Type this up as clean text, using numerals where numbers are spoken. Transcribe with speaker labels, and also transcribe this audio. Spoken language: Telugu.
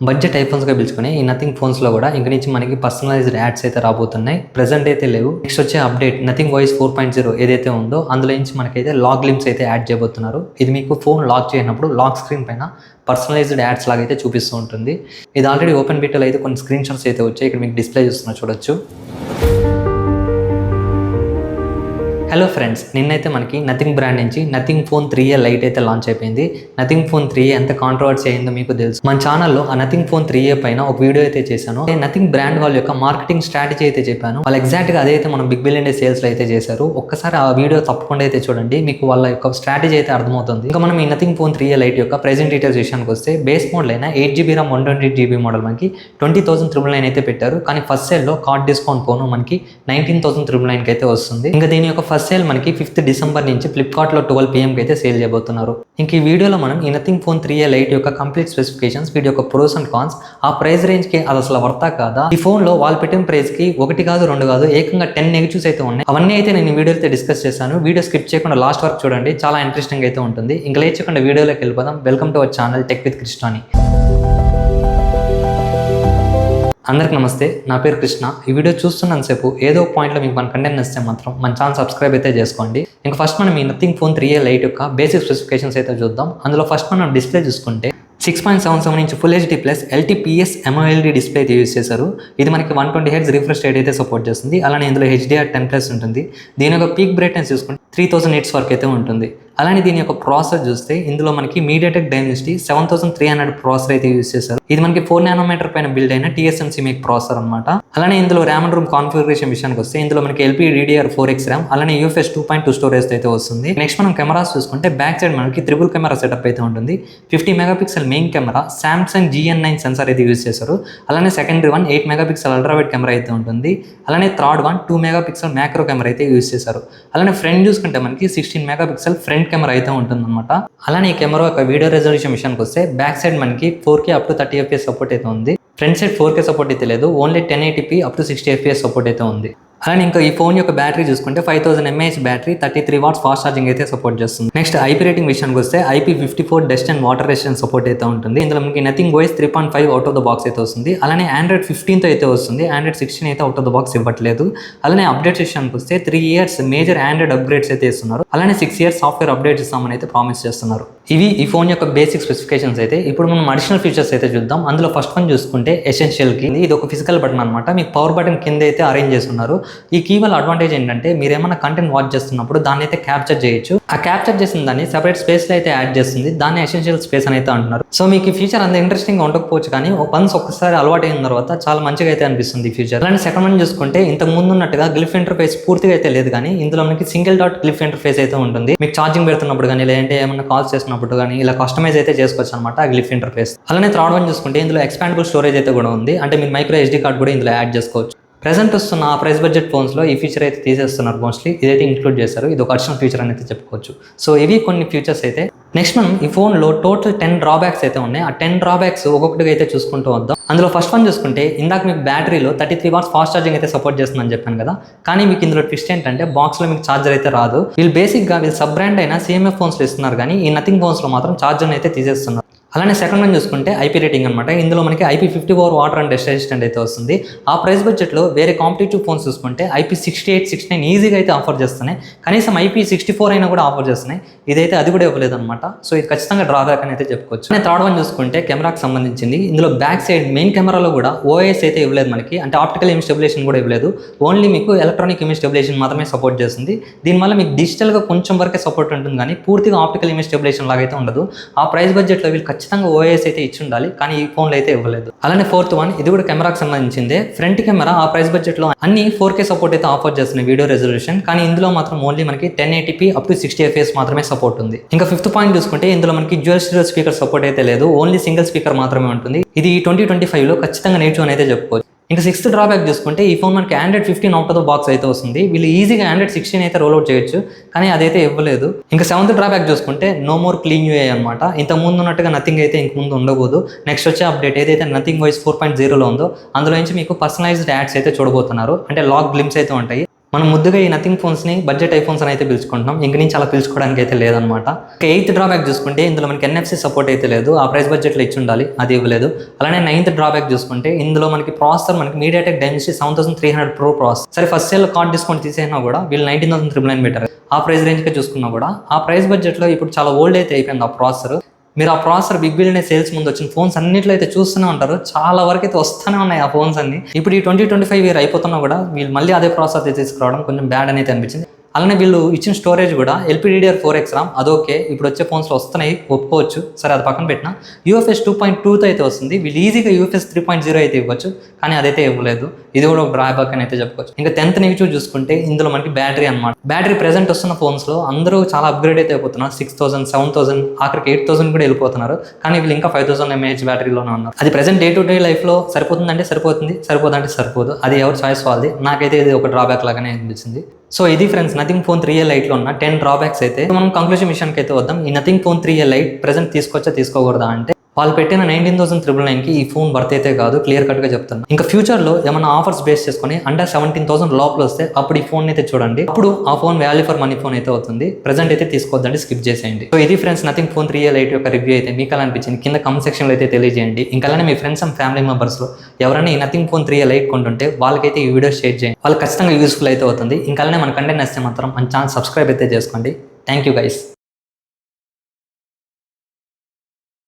Speaker 1: బడ్జెట్ ఐఫోన్స్గా పిలుచుకుని ఈ నథింగ్ ఫోన్స్లో కూడా ఇంక నుంచి మనకి పర్సనలైజ్డ్ యాడ్స్ అయితే రాబోతున్నాయి. ప్రెజెంట్ అయితే లేవు. నెక్స్ట్ వచ్చే అప్డేట్ నథింగ్ వాయిస్ 4.0 ఏదైతే ఉందో అందులో నుంచి మనకైతే లాక్ లింక్స్ అయితే యాడ్ చేయబోతున్నారు. ఇది మీకు ఫోన్ లాక్ చేయనప్పుడు లాక్ స్క్రీన్ పైన పర్సనలైజ్డ్ యాడ్స్ లాగైతే చూపిస్తూ ఉంటుంది. ఇది ఆల్రెడీ ఓపెన్ బీటాలో అయితే కొన్ని స్క్రీన్ షాట్స్ అయితే వచ్చాయి. ఇక్కడ మీకు డిస్ప్లే చూస్తున్నా చూడొచ్చు. హలో ఫ్రెండ్స్, నిన్నైతే మనకి నథింగ్ బ్రాండ్ నుంచి నథింగ్ ఫోన్ 3A లైట్ అయితే లాంచ్ అయిపోయింది. నథింగ్ ఫోన్ 3A ఎంత కాంట్రవర్సీ అయిందో మీకు తెలుసు. మన ఛానల్లో ఆ నథింగ్ ఫోన్ 3A పైన ఒక వీడియో అయితే చేశాను. నథింగ్ బ్రాండ్ వాళ్ళ యొక్క మార్కెటింగ్ స్ట్రాటజీ అయితే చెప్పాను. వాళ్ళు ఎగ్జాక్ట్గా అదైతే మనం బిగ్ బిలియన్ డే సేల్స్లో అయితే చేశారు. ఒక్కసారి ఆ వీడియో తప్పకుండా అయితే చూడండి, మీకు వాళ్ళ యొక్క స్ట్రాటజీ అయితే అర్థమవుతుంది. ఇంకా మనం ఈ నథింగ్ ఫోన్ 3A లైట్ యొక్క ప్రెజెంట్ డీటెయిల్స్ విషయానికి వస్తే బేస్ మోడల్ అయినా 8GB RAM 128GB మోడల్ మనకి 20,999 అయితే పెట్టారు. కానీ ఫస్ట్ సేల్లో కార్డ్ డిస్కౌంట్ పోను మనకి 19,999 అయితే వస్తుంది. ఇంకా దీని యొక్క ఫస్ట్ సేల్ మనకి 5th డిసెంబర్ నుంచి ఫ్లిప్కార్ట్లో 12 PM కి అయితే సేల్ చేయబోతున్నారు. ఇంక ఈ వీడియోలో మనం ఈ నథింగ్ ఫోన్ 3A లైట్ యొక్క కంప్లీట్ స్పెసిఫికేషన్స్, వీటి యొక్క ప్రోస్ అండ్ కాన్స్, ఆ ప్రైస్ రేంజ్ కి అది అసలు వర్తా కాదా, ఈ ఫోన్ లో వాళ్ళు పెట్టిన ప్రైస్ కి 1 కాదు 2 కాదు ఏకంగా 10 నెగిటివ్స్ అయితే ఉన్నాయి. అవన్నీ అయితే నేను ఈ వీడియో అయితే డిస్కస్ చేశాను. వీడియో స్కిప్ చేయకుండా లాస్ట్ వరకు చూడండి, చాలా ఇంట్రెస్టింగ్ అయితే ఉంటుంది. ఇంకా లేట్ చేయకుండా వీడియోలోకి వెళ్ళిపోదాం. Welcome to our channel tech with Krishna. అందరికి నమస్తే, నా పేరు కృష్ణ. ఈ వీడియో చూస్తున్నంతసేపు ఏదో పాయింట్లో మీకు మన కంటెంట్ నచ్చితే మాత్రం మన ఛానల్ సబ్స్క్రైబ్ అయితే చేసుకోండి. ఇంకా ఫస్ట్ మనం ఈ నథింగ్ ఫోన్ 3A లైట్ యొక్క బేసిక్ స్పెసిఫికేషన్స్ అయితే చూద్దాం. అందులో ఫస్ట్ మనం డిస్ప్లే చూసుకుంటే 6.77 inch full HD plus LTPS MOLED display అయితే యూజ్ చేశారు. ఇది మనకి 120Hz రిఫ్రెష్ రేట్ అయితే సపోర్ట్ చేస్తుంది. అలానే ఇందులో HDR10+ ఉంటుంది. దీని యొక్క పీక్ బ్రైట్నెస్ చూసుకుంటే 3000 nits వరకు అయితే ఉంటుంది. అలానే దీని యొక్క ప్రాసెసర్ చూస్తే ఇందులో మనకి మీడియాటెక్ డైమెన్సిటీ 7300 ప్రాసెసర్ అయితే యూజ్ చేశారు. ఇది మనకి 4 nm పైన బిల్డ్ అయిన TSMC మేక్ ప్రాసెసర్ అనమాట. అలానే ఇందులో ర్యామ్ అండ్ రూమ్ కాన్ఫిగరేషన్ విషయానికి వస్తే ఇందులో మనకి LPDDR4X ర్యామ్, అలానే UFS 2.2 స్టోరేజ్ అయితే వస్తుంది. నెక్స్ట్ మనం కెమెరాస్ చూసుకుంటే బ్యాక్ సైడ్ మనకి ట్రిపుల్ కెమెరా సెటప్ అయితే ఉంటుంది. 50 MP main camera, Samsung GN9 sensor అయితే యూజ్ చేశారు. అలానే సెకండరీ 8 MP అల్ట్రావైడ్ కెమెరా అయితే ఉంటుంది. అలానే థర్డ్ 2 MP మ్యాక్రో కెమెరా అయితే యూజ్ చేశారు. అలానే ఫ్రంట్ చూసుకుంటే మనకి 16 MP ఫ్రంట్ కెమెరా అయితే ఉంటుందన్నమాట. అలానే ఈ కెమెరా యొక్క వీడియో రెజల్యూషన్ విషయానికి వస్తే బ్యాక్ సైడ్ మనకి 4K up to 30 FPS support అయితే ఉంది. ఫ్రంట్ సైడ్ 4K సపోర్ట్ అయితే లేదు, only 1080p up to 60 FPS support అయితే ఉంది. అలానే ఇంకా ఈ ఫోన్ యొక్క బ్యాటరీ చూసుకుంటే 5000 mAh battery, 33 watts fast charging అయితే సపోర్ట్ చేస్తుంది. నెక్స్ట్ IP రేటింగ్ విషయానికి వస్తే IP54 dust and water resistance support అయితే ఉంటుంది. ఇందులో మనకి nothing voice 3.5 out of the box అయితే వస్తుంది. అలానే Android 15 తో అయితే వస్తుంది. Android 16 అయితే అవుట్ ఆఫ్ ద బాక్స్ ఇవ్వట్లేదు. అలానే అప్డేట్స్ విషయానికి వస్తే 3 years మేజర్ Android అప్గ్రేడ్స్ అయితే ఇస్తున్నారు. అలానే 6 years సాఫ్ట్వేర్ అప్డేట్స్ ఇస్తామని అయితే ప్రామిస్ చేస్తున్నారు. ఇవి ఈ ఫోన్ యొక్క బేసిక్ స్పెసిఫికేషన్స్ అయితే. ఇప్పుడు మనం అడిషనల్ ఫీచర్స్ అయితే చూద్దాం. అందులో ఫస్ట్ వన్ చూసుకుంటే ఎసెన్షియల్ కీ. ఇది ఒక ఫిజికల్ బటన్ అనమాట. మీకు పవర్ బటన్ కింద అయితే అరేంజ్ చేస్తున్నారు. ఈ కీ వల్ల అడ్వాంటేజ్ ఏంటంటే మీరు ఏమైనా కంటెంట్ వాచ్ చేస్తున్నప్పుడు దాన్ని అయితే క్యాప్చర్ చేయొచ్చు. ఆ క్యాప్చర్ చేసిన దాన్ని సెపరేట్ స్పేస్ లో అయితే యాడ్ చేస్తుంది. దాన్ని ఎసెన్షియల్ స్పేస్ అని అయితే అంటున్నారు. సో మీకు ఈ ఫీచర్ అంత ఇంట్రెస్టింగ్ ఉండకపోవచ్చు, కానీ వన్స్ ఒక్కసారి అలవాటు అయిన తర్వాత చాలా మంచిగా అయితే అనిపిస్తుంది ఈ ఫీచర్. అలానే సెకండ్ వన్ చూసుకుంటే ఇంతకు ముందు ఉన్నట్టుగా గ్లిఫ్ ఇంటర్ఫేస్ పూర్తిగా అయితే లేదు, కానీ ఇందులో మనకి సింగిల్ డాట్ గ్లిఫ్ ఇంటర్ఫేస్ అయితే ఉంటుంది. మీకు ఛార్జింగ్ పెడుతున్నప్పుడు కానీ లేదంటే ఏమైనా కాల్స్ చేస్తున్నప్పుడు కానీ ఇలా కస్టమైజ్ అయితే చేసుకోవచ్చు అనమాట ఆ గ్లిఫ్ ఇంటర్ఫేస్. అలానే థర్డ్ వన్ చూసుకుంటే ఇందులో ఎక్స్పాండబుల్ స్టోరేజ్ అయితే కూడా ఉంది. అంటే మీరు మైక్రో SD కార్డ్ కూడా ఇందులో యాడ్ చేసుకోవచ్చు. ప్రెసెంట్ వస్తున్న ఆ ప్రైస్ బడ్జెట్ ఫోన్స్లో ఈ ఫీచర్ అయితే తీసేస్తున్నారు మోస్ట్లీ. ఇదైతే ఇంక్లూడ్ చేశారు. ఇది ఒక అడిషనల్ ఫీచర్ అని అయితే చెప్పుకోవచ్చు. సో ఇవి కొన్ని ఫీచర్స్ అయితే. నెక్స్ట్ మనం ఈ ఫోన్లో టోటల్ 10 డ్రాబ్యాక్స్ అయితే ఉన్నాయి. ఆ 10 డ్రాబ్యాక్స్ ఒక్కొక్కటిగా అయితే చూసుకుంటూ వద్దాం. అందులో ఫస్ట్ వన్ చూసుకుంటే ఇందాక మీకు బ్యాటరీలో 33 watts ఫాస్ట్ ఛార్జింగ్ అయితే సపోర్ట్ చేస్తుందని చెప్పాను కదా, కానీ మీకు ఇందులో ట్విస్ట్ ఏంటంటే బాక్స్లో మీకు ఛార్జర్ అయితే రాదు. వీళ్ళు బేసిక్గా సబ్ బ్రాండ్ అయినా CMF ఫోన్స్లో ఇస్తున్నారు, కానీ ఈ నథింగ్ ఫోన్స్లో మాత్రం ఛార్జర్ అయితే తీసేస్తున్నారు. అలానే సెకండ్ వన్ చూసుకుంటే IP రేటింగ్ అనమాట. ఇందులో మనకి IP54 water and dust resistant అయితే వస్తుంది. ఆ ప్రైస్ బడ్జెట్లో వేరే కాంపిటేటివ్ ఫోన్స్ చూసుకుంటే IP68, 69 ఈజీగా అయితే ఆఫర్ చేస్తున్నాయి. కనీసం IP64 అయినా కూడా ఆఫర్ చేస్తున్నాయి. ఇదైతే అది కూడా ఇవ్వలేదు అనమాట. సో ఇది ఖచ్చితంగా డ్రాబ్యాక్ అని అయితే చెప్పుకోవచ్చు. థర్డ్ వన్ చూసుకుంటే కెమెరాకి సంబంధించింది. ఇందులో బ్యాక్ సైడ్ మెయిన్ కెమెరాలో కూడా OIS అయితే ఇవ్వలేదు మనకి. అంటే ఆప్టికల్ ఇమేజ్ స్టెబిలేషన్ కూడా ఇవ్వలేదు. ఓన్లీ మీకు ఎలక్ట్రానిక్ ఇమేజ్ స్టెబిలేషన్ మాత్రమే సపోర్ట్ చేస్తుంది. దీనివల్ల మీకు డిజిటల్గా కొంచెం వరకే సపోర్ట్ ఉంటుంది, కానీ పూర్తిగా ఆప్టికల్ ఇమేజ్ స్టెబిలేషన్ లాగా అయితే ఉండదు. ఆ ప్రైస్ బడ్జెట్లో వీళ్ళు ఖచ్చితంగా OIS అయితే ఇచ్చి ఉండాలి, కానీ ఈ ఫోన్లో అయితే ఇవ్వలేదు. అలానే ఫోర్త్ వన్, ఇది కూడా కెమెరాకి సంబంధించిందే. ఫ్రంట్ కెమెరా ఆ ప్రైస్ బడ్జెట్లో అన్ని 4K సపోర్ట్ అయితే ఆఫర్ చేస్తున్నాయి వీడియో రెజల్యూషన్, కానీ ఇందులో మాత్రం ఓన్లీ మనకి 1080p up to 60 FPS మాత్రమే సపోర్ట్ ఉంది. ఇంకా ఫిఫ్త్ పాయింట్ చూసుకుంటే ఇందులో మనకి డ్యూయల్ స్టీరియో స్పీకర్ సపోర్ట్ అయితే లేదు, ఓన్లీ సింగిల్ స్పీకర్ మాత్రమే ఉంటుంది. ఇది 2025లో ఖచ్చితంగా నేర్చు అని అయితే చెప్పుకోవచ్చు. ఇంకా సిక్స్త్ డ్రాబ్యాక్ చూసుకుంటే ఈ ఫోన్ మనకి Android 15 out of the box అయితే వస్తుంది. వీళ్ళు ఈజీగా Android 16 అయితే రోల్ అవుట్ చేయొచ్చు, కానీ అదైతే ఇవ్వలేదు. ఇంకా సెవెంత్ డ్రాబ్యాక్ చూసుకుంటే నో మోర్ క్లీన్ UI అనమాట. ఇంత ముందు ఉన్నట్టుగా నథింగ్ అయితే ఇంక ముందు ఉండబోదు. నెక్స్ట్ వచ్చే అప్డేట్ ఏదైతే నథింగ్ వాయిస్ 4.0లో ఉందో అందులో నుంచి మీకు పర్సనలైజ్డ్ యాడ్స్ అయితే చూడబోతున్నారు. అంటే లాక్ గ్లిమ్స్ అయితే ఉంటాయి. మనం ముద్దుగా ఈ నథింగ్ ఫోన్స్ని బడ్జెట్ ఐఫోన్స్ అని అయితే పిలుచుకుంటున్నాం. ఇంక నుంచి అలా పిలుచుకోవడానికి అయితే లేదనమాట. ఎయిత్ డ్రాబ్యాక్ చూసుకుంటే ఇందులో మనకి ఎన్ఎఫ్సి సపోర్ట్ అయితే లేదు. ఆ ప్రైస్ బడ్జెట్లో ఇచ్చి ఉండాలి, అది ఇవ్వలేదు. అలానే నైన్త్ డ్రాబ్యాక్ చూసుకుంటే ఇందులో మనకి ప్రాసెసర్ మనకి మీడియాటెక్ డైమెన్సిటీ 7300 Pro ప్రాసెసర్. సరే ఫస్ట్ సేల్ కార్డ్ డిస్కౌంట్ తీసేసినా కూడా వీళ్ళు 19,999 పెట్టారు. ఆ ప్రైస్ రేంజ్కే చూసుకున్నా కూడా ఆ ప్రైస్ బడ్జెట్లో ఇప్పుడు చాలా ఓల్డ్ అయితే అయిపోయింది ఆ ప్రాసెసర్. మీరు ఆ ప్రాసెసర్ బిగ్ బిలియన్ సేల్స్ ముందు వచ్చిన ఫోన్స్ అన్నింటిలో అయితే చూస్తూనే ఉంటారు. చాలా వరకు అయితే వస్తూనే ఉన్నాయి ఆ ఫోన్స్ అన్ని. ఇప్పుడు ఈ 2025 ఇయర్ అయిపోతున్నా కూడా వీళ్ళు మళ్ళీ అదే ప్రాసెసర్ అయితే తీసుకురావడం కొంచెం బ్యాడ్ అని అయితే అనిపించింది. అలానే వీళ్ళు ఇచ్చిన స్టోరేజ్ కూడా LPDDR4X RAM అదొకే. ఇప్పుడు వచ్చే ఫోన్స్లో వస్తున్నాయి, ఒప్పుకోవచ్చు. సరే అది పక్కన పెట్టినా UFS 2.2తో అయితే వస్తుంది. వీళ్ళు ఈజీగా UFS 3.0 అయితే ఇవ్వచ్చు, కానీ అదైతే ఇవ్వలేదు. ఇది కూడా ఒక డ్రాబ్యాక్ అని అయితే చెప్పుకోవచ్చు. ఇంకా 10th నెగిటివ్ చూసుకుంటే ఇందులో మనకి బ్యాటరీ అనమాట. బ్యాటరీ ప్రెసెంట్ వస్తున్న ఫోన్స్లో అందరూ చాలా అప్గ్రేడ్ అయితే అయిపోతున్నారు. 6000, 7000, ఆఖరికి 8000 కూడా వెళ్ళిపోతున్నారు. కానీ వీళ్ళు ఇంకా 5000 mAh బ్యాటరీలోనే ఉన్నారు. అది ప్రెసెంట్ డే టు డే లైఫ్లో సరిపోతుందంటే సరిపోతుంది, సరిపోదంటే సరిపోదు. అది ఎవరు చాయిస్ వాళ్ళది. నాకైతే ఇది ఒక డ్రాబ్యాక్ లాగానే అనిపించింది. సో ఇది ఫ్రెండ్స్ నథింగ్ ఫోన్ 3a లైట్లో ఉన్న 10 డ్రాబ్యాక్స్ అయితే. మనం కంక్లూజన్ విషయానికి అయితే వద్దాం. ఈ nothing phone 3a light present తీసుకోవచ్చా తీసుకోకూడదా అంటే వాళ్ళు పెట్టిన 19,999కి ఈ ఫోన్ వర్త్ అయితే కాదు, క్లియర్ కట్గా చెప్తాను. ఇంకా ఫ్యూచర్లో ఏమైనా ఆఫర్స్ బేస్ చేసుకొని అండర్ 17,000 లోపల వస్తే అప్పుడు ఈ ఫోన్ అయితే చూడండి. అప్పుడు ఆ phone value for money phone అయితే అవుతుంది. ప్రెసెంట్ అయితే తీసుకోవద్దండి, స్కిప్ చేసేయండి. సో ఇది friends nothing phone 3a light యొక్క రివ్యూ అయితే. మీకు ఎలా అనిపించింది కింద కామెంట్ సెక్షన్లో అయితే తెలియజేయండి. ఇంకా అలానే మీ ఫ్రెండ్స్ అండ్ ఫ్యామిలీ మెంబర్స్లో ఎవరైనా ఈ నథింగ్ ఫోన్ 3a లైట్ కొంటుంటే వాళ్ళకైతే ఈ వీడియో షేర్ చేయండి. వాళ్ళకి ఖచ్చితంగా యూస్ఫుల్ అయితే అవుతుంది. ఇంకా అలానే మన కంటెంట్ నచ్చితే మాత్రం మన ఛానల్ సబ్స్క్రైబ్ అయితే చేసుకోండి. Thank you guys.